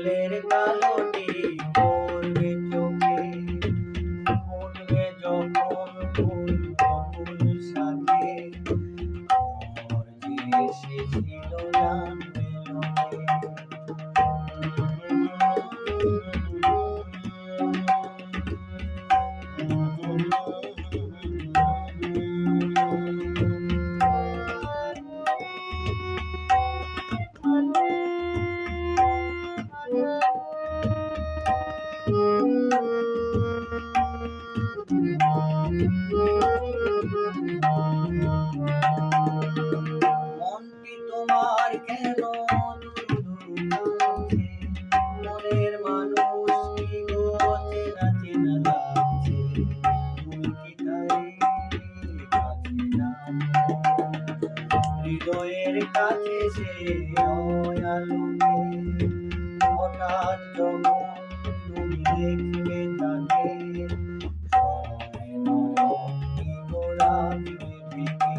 জলের কালোটি পড়বে চোখে, উঠবে যখন ফুল বকুল শাখে, মোর যে এসেছিল জানবে লোকে। মনটি তোমার কেন দুরুদুরু কাঁদছে, মনের মানুষ কি গো চেনা চেনা লাগছে, তুমি কি তাই কাছে নাও? হৃদয়ের কাছে সে আলোকে, হঠাৎ যখন তুমি দেখবে তাকে, স্মরণে নয়ন কি গো রাখবে ঢেকে।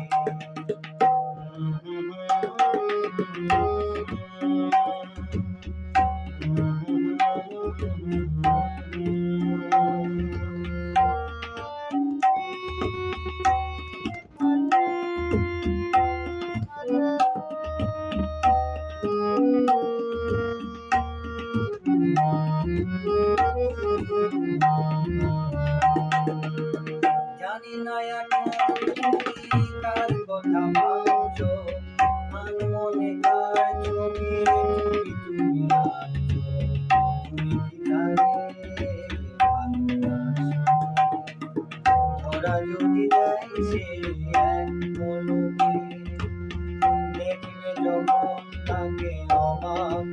জানি না এখন তুমি কার কথা ভাবছো, আনমনে কার ছবি তুমি আঁকছো, তুমি কি তারে ভালোবাসো? ধরা যদি দেয় সে এক পলকে, দেখবে যখন তাকে অবাক